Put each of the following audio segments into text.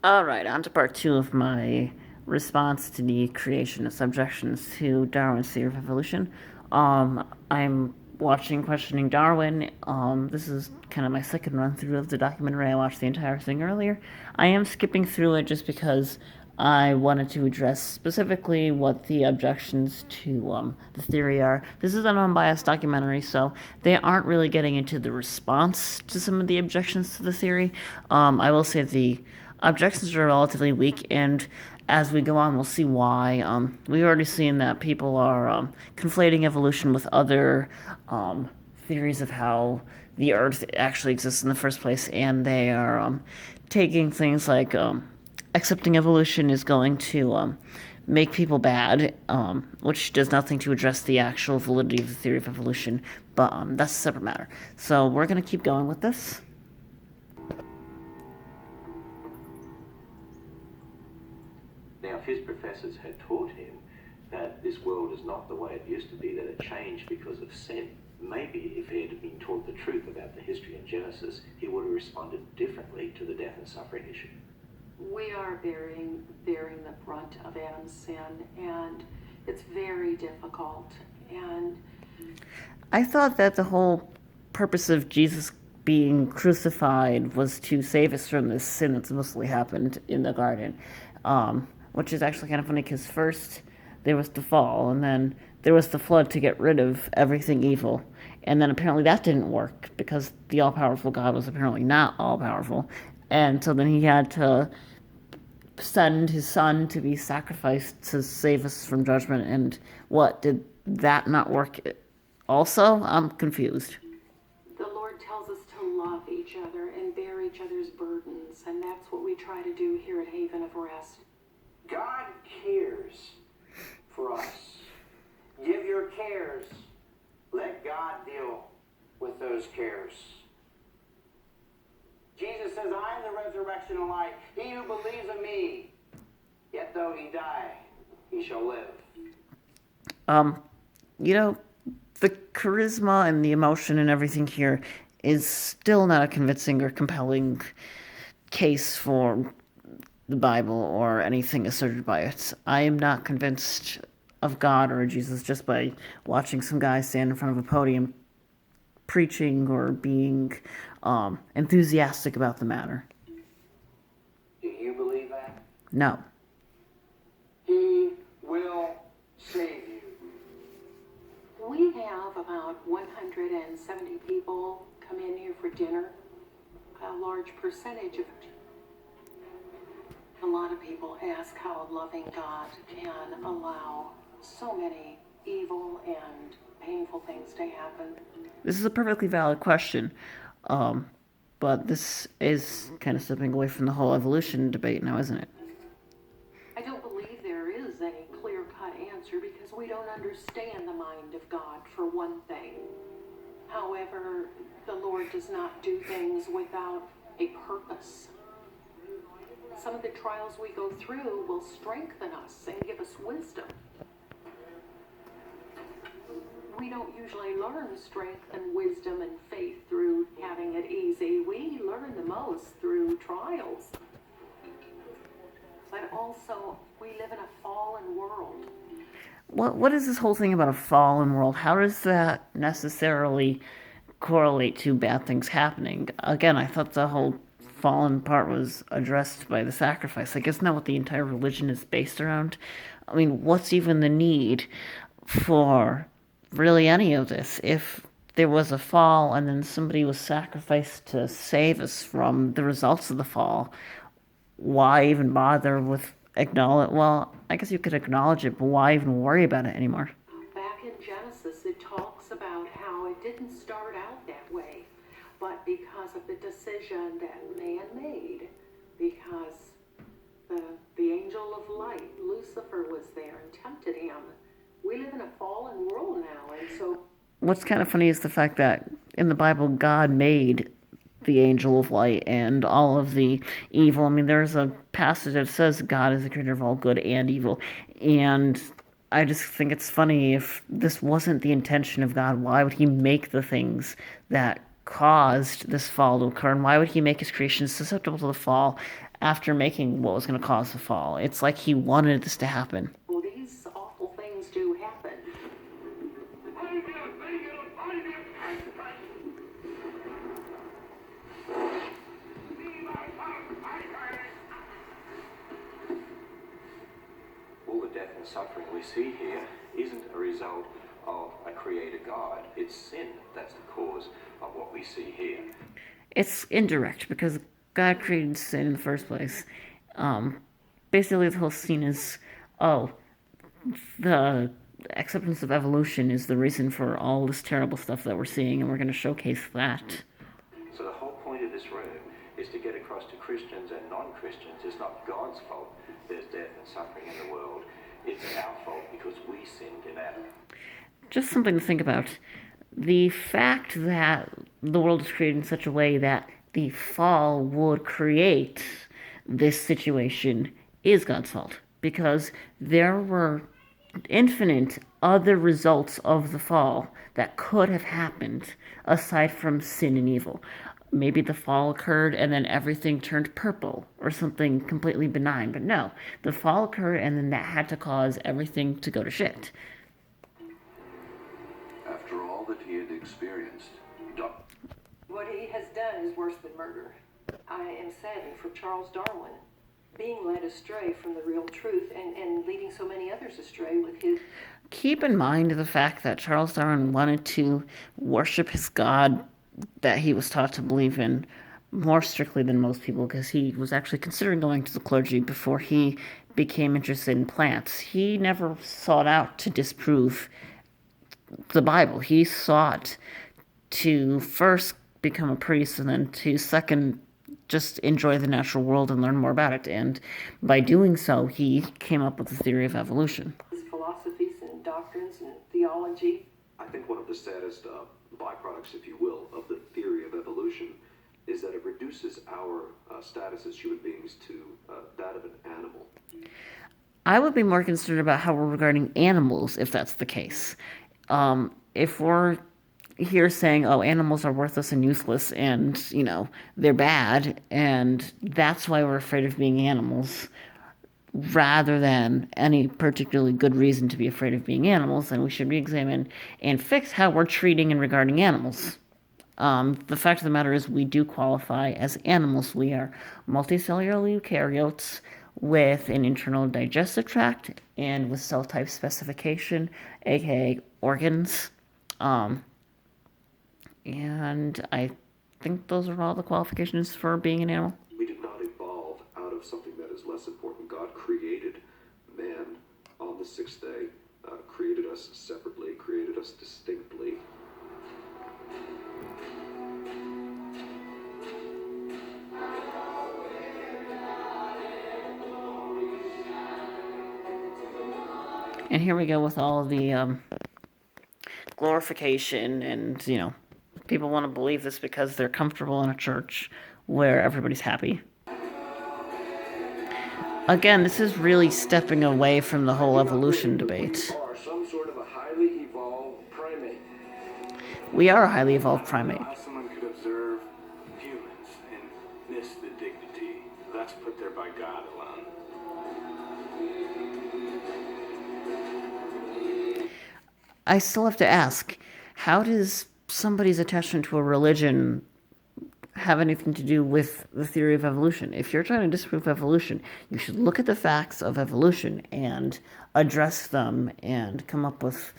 All right, on to part two of my response to the creationist objections to Darwin's theory of evolution. I'm watching Questioning Darwin. This is kind of my second run through of the documentary. I watched the entire thing earlier. I am skipping through it just because I wanted to address specifically what the objections to the theory are. This is an unbiased documentary, so they aren't really getting into the response to some of the objections to the theory. I will say the objections are relatively weak, and as we go on, we'll see why. We've already seen that people are conflating evolution with other theories of how the Earth actually exists in the first place, and they are taking things like accepting evolution is going to make people bad, which does nothing to address the actual validity of the theory of evolution, but that's a separate matter. So we're going to keep going with this. Now, if his professors had taught him that this world is not the way it used to be, that it changed because of sin, maybe if he had been taught the truth about the history in Genesis, he would have responded differently to the death and suffering issue. We are bearing the brunt of Adam's sin, and it's very difficult. And I thought that the whole purpose of Jesus being crucified was to save us from this sin that's mostly happened in the garden, which is actually kind of funny because first there was the fall, and then there was the flood to get rid of everything evil. And then apparently that didn't work because the all powerful God was apparently not all powerful. And so then he had to send his son to be sacrificed to save us from judgment. And what, did that not work also? I'm confused. the Lord tells us to love each other and bear each other's burdens, and that's what we try to do here at Haven of Rest. God cares for us. Give your cares. Let God deal with those cares. Jesus says, I am the resurrection and life. He who believes in me, yet though he die, he shall live. You know, the charisma and the emotion and everything here is still not a convincing or compelling case for the Bible or anything asserted by it. I am not convinced of God or Jesus just by watching some guy stand in front of a podium preaching or being enthusiastic about the matter. Do you believe that? No. He will save you. We have about 170 people come in here for dinner. A large percentage of it. A lot of people ask how a loving God can allow so many evil and painful things to happen. This is a perfectly valid question, but this is kind of stepping away from the whole evolution debate now, isn't it? I don't believe there is any clear-cut answer because we don't understand the mind of God, for one thing. However, the Lord does not do things without a purpose. Some of the trials we go through will strengthen us and give us wisdom. We don't usually learn strength and wisdom and faith through having it easy. We learn the most through trials. But also, we live in a fallen world. What is this whole thing about a fallen world? How does that necessarily correlate to bad things happening? Again, I thought the whole fallen part was addressed by the sacrifice. I guess not what the entire religion is based around. I mean, what's even the need for really any of this? If there was a fall and then somebody was sacrificed to save us from the results of the fall, why even bother with acknowledge? Well, I guess you could acknowledge it, but why even worry about it anymore? Back in Genesis, it talks about how it didn't start out that way, but because of the decision that man made, because the angel of light, Lucifer, was there and tempted him. We live in a fallen world now, and so... What's kind of funny is the fact that in the Bible, God made the angel of light and all of the evil. I mean, there's a passage that says God is the creator of all good and evil. And I just think it's funny, if this wasn't the intention of God, why would he make the things that caused this fall to occur, and why would he make his creation susceptible to the fall after making what was going to cause the fall? It's like he wanted this to happen. Well, these awful things do happen. All the death and suffering we see here isn't a result of a creator God. It's sin that's the cause of what we see here. It's indirect because God created sin in the first place. Basically, the whole scene is, oh, the acceptance of evolution is the reason for all this terrible stuff that we're seeing, and we're going to showcase that. So the whole point of this room is to get across to Christians and non-Christians. It's not God's fault there's death and suffering in the world. It's our fault because we sinned in Adam. Just something to think about. The fact that the world is created in such a way that the fall would create this situation is God's fault, because there were infinite other results of the fall that could have happened aside from sin and evil. Maybe the fall occurred and then everything turned purple or something completely benign, but no, the fall occurred and then that had to cause everything to go to shit. After all that he had experienced, What he has done is worse than murder. I am saddened for Charles Darwin being led astray from the real truth and leading so many others astray with his... Keep in mind the fact that Charles Darwin wanted to worship his God that he was taught to believe in more strictly than most people, because he was actually considering going to the clergy before he became interested in plants. He never sought out to disprove the Bible. He sought to first become a priest and then to second just enjoy the natural world and learn more about it. And by doing so, he came up with the theory of evolution. his philosophies and doctrines and theology. I think one of the saddest byproducts, if you will, of the theory of evolution is that it reduces our status as human beings to that of an animal. I would be more concerned about how we're regarding animals if that's the case. If we're here saying, oh, animals are worthless and useless and, they're bad, and that's why we're afraid of being animals, rather than any particularly good reason to be afraid of being animals, then we should re-examine and fix how we're treating and regarding animals. The fact of the matter is we do qualify as animals. We are multicellular eukaryotes with an internal digestive tract and with cell type specification, aka organs. And I think those are all the qualifications for being an animal. We did not evolve out of something that is less important. God created man on the sixth day, created us separately, created us distinctly. And here we go with all of the glorification and, people want to believe this because they're comfortable in a church where everybody's happy. Again, this is really stepping away from the whole evolution debate. We are some sort of a highly evolved primate. We are a highly evolved primate. How someone could observe humans and miss the dignity that's put there by God alone. I still have to ask, how does somebody's attachment to a religion have anything to do with the theory of evolution? If you're trying to disprove evolution, you should look at the facts of evolution and address them and come up with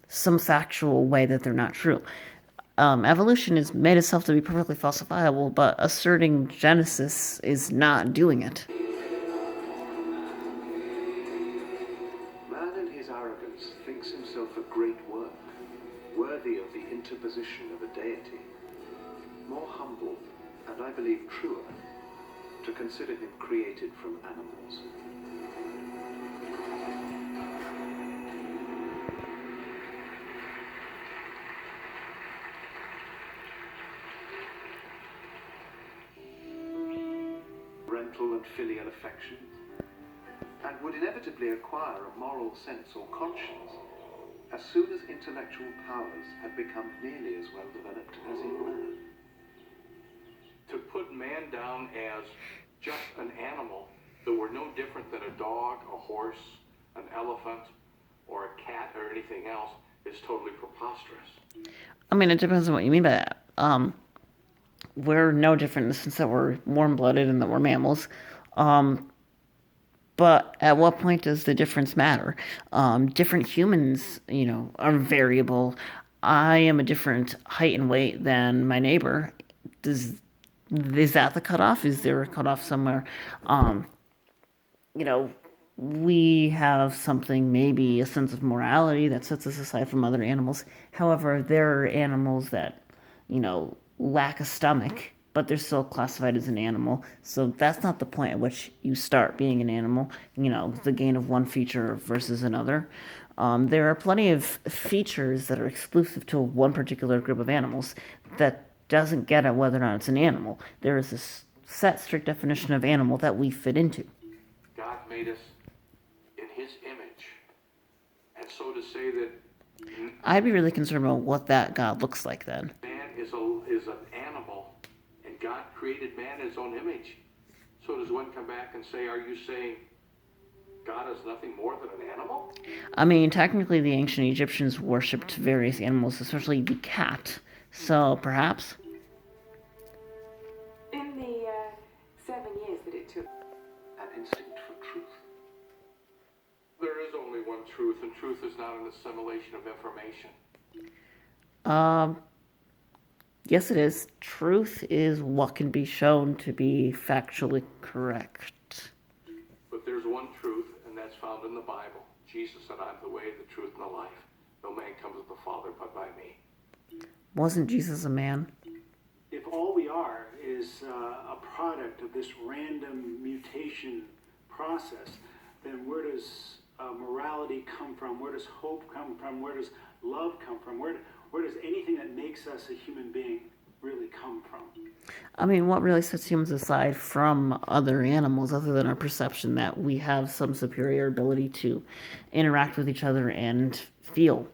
some factual way that they're not true. Evolution has made itself to be perfectly falsifiable, but asserting Genesis is not doing it. Man in his arrogance thinks himself a great work, worthy of the interposition of a deity. More humble, and I believe truer, to consider him created from animals. Parental and filial affection, and would inevitably acquire a moral sense or conscience. as soon as intellectual powers had become nearly as well developed as in man. To put man down as just an animal that we're no different than a dog, a horse, an elephant, or a cat, or anything else is totally preposterous. I mean, it depends on what you mean by that. We're no different in the sense that we're warm-blooded and that we're mammals. But at what point does the difference matter? Different humans, are variable. I am a different height and weight than my neighbor. Does is that the cutoff? Is there a cutoff somewhere? You know, we have something, maybe a sense of morality that sets us aside from other animals. However, there are animals that, lack a stomach, but they're still classified as an animal. So that's not the point at which you start being an animal, the gain of one feature versus another. There are plenty of features that are exclusive to one particular group of animals that doesn't get at whether or not it's an animal. There is this set, strict definition of animal that we fit into. God made us in his image. And so to say that I'd be really concerned about what that God looks like then. man is an animal, and God created man in his own image. So does one come back and say, are you saying God is nothing more than an animal? I mean, technically, the ancient Egyptians worshipped various animals, especially the cat. So perhaps. In the 7 years that it took. An instinct for truth. There is only one truth, and truth is not an assimilation of information. Yes, it is. Truth is what can be shown to be factually correct. But there's one truth, and that's found in the Bible. Jesus said, I'm the way, the truth, and the life. No man comes to the Father but by me. Wasn't Jesus a man? If all we are is a product of this random mutation process, then where does morality come from? Where does hope come from? Where does love come from? Where does anything that makes us a human being really come from? I mean, what really sets humans aside from other animals, other than our perception that we have some superior ability to interact with each other and feel?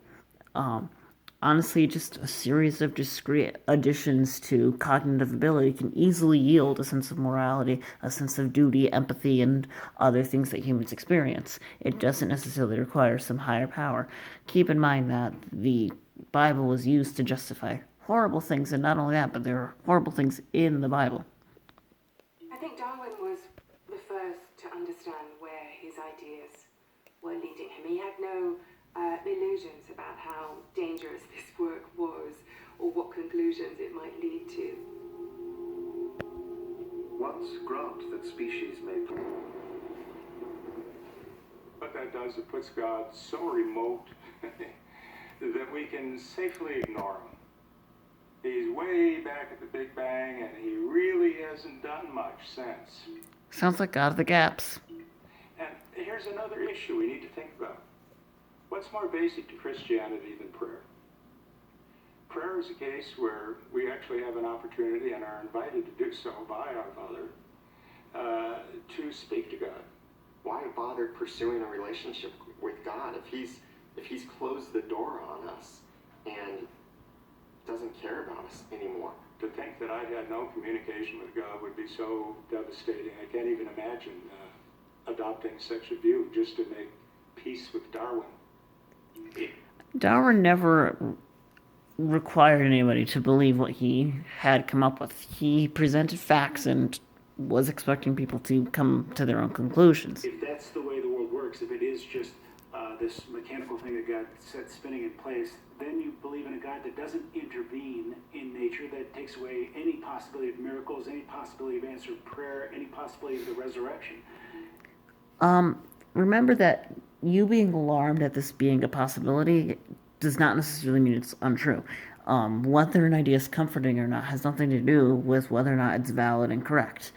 Honestly, just a series of discrete additions to cognitive ability can easily yield a sense of morality, a sense of duty, empathy, and other things that humans experience. It doesn't necessarily require some higher power. Keep in mind that the Bible was used to justify horrible things, and not only that, but there are horrible things in the Bible. I think Darwin was the first to understand where his ideas were leading him. He had no illusions about how dangerous this work was or what conclusions it might lead to. Once grant that species may... What that does, it puts God so remote that we can safely ignore him. He's way back at the Big Bang, and he really hasn't done much since. Sounds like God of the Gaps. And here's another issue we need to think about. What's more basic to Christianity than prayer? Prayer is a case where we actually have an opportunity and are invited to do so by our Father to speak to God. Why bother pursuing a relationship with God if he's closed the door on us and doesn't care about us anymore? To think that I had no communication with God would be so devastating. I can't even imagine adopting such a view just to make peace with Darwin. Darwin never required anybody to believe what he had come up with. He presented facts and was expecting people to come to their own conclusions. If that's the way the world works, if it is just this mechanical thing that God set spinning in place, then you believe in a God that doesn't intervene in nature, that takes away any possibility of miracles, any possibility of answered prayer, any possibility of the resurrection. Remember that you being alarmed at this being a possibility does not necessarily mean it's untrue. Whether an idea is comforting or not has nothing to do with whether or not it's valid and correct.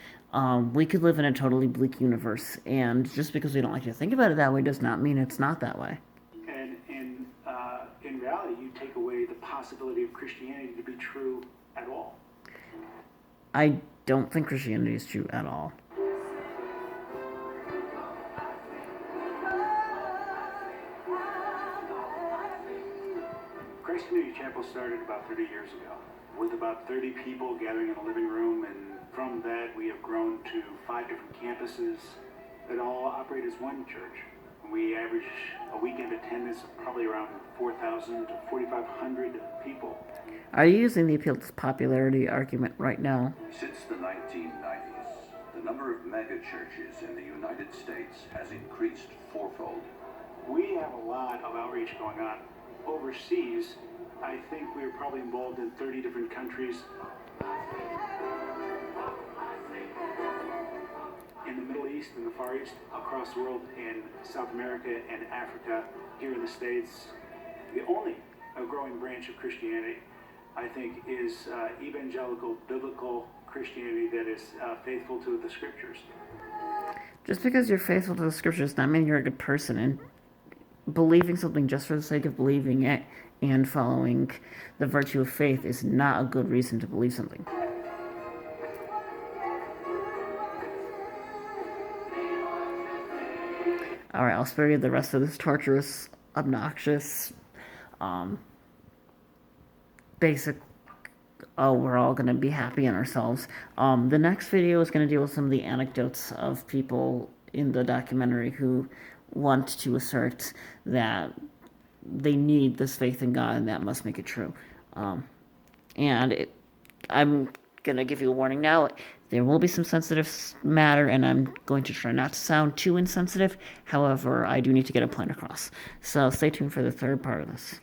We could live in a totally bleak universe, and just because we don't like to think about it that way does not mean it's not that way. And in reality, you take away the possibility of Christianity to be true at all. I don't think Christianity is true at all. Grace Community Chapel started about 30 years ago with about 30 people gathering in a living room, and from that we have grown to 5 different campuses that all operate as one church. We average a weekend attendance of probably around 4,000 to 4,500 people. Are you using the appeal to popularity argument right now? Since the 1990s, the number of megachurches in the United States has increased fourfold. We have a lot of outreach going on overseas. I think we're probably involved in 30 different countries. In the Middle East, in the Far East, across the world, in South America and Africa, here in the States. The only growing branch of Christianity, I think, is evangelical, biblical Christianity that is faithful to the Scriptures. Just because you're faithful to the Scriptures does not mean you're a good person, and believing something just for the sake of believing it and following the virtue of faith is not a good reason to believe something. Alright, I'll spare you the rest of this torturous, obnoxious, basic, oh, we're all going to be happy in ourselves. The next video is going to deal with some of the anecdotes of people in the documentary who want to assert that they need this faith in God and that must make it true. I'm going to give you a warning now. There will be some sensitive matter, and I'm going to try not to sound too insensitive. However, I do need to get a point across. So stay tuned for the third part of this.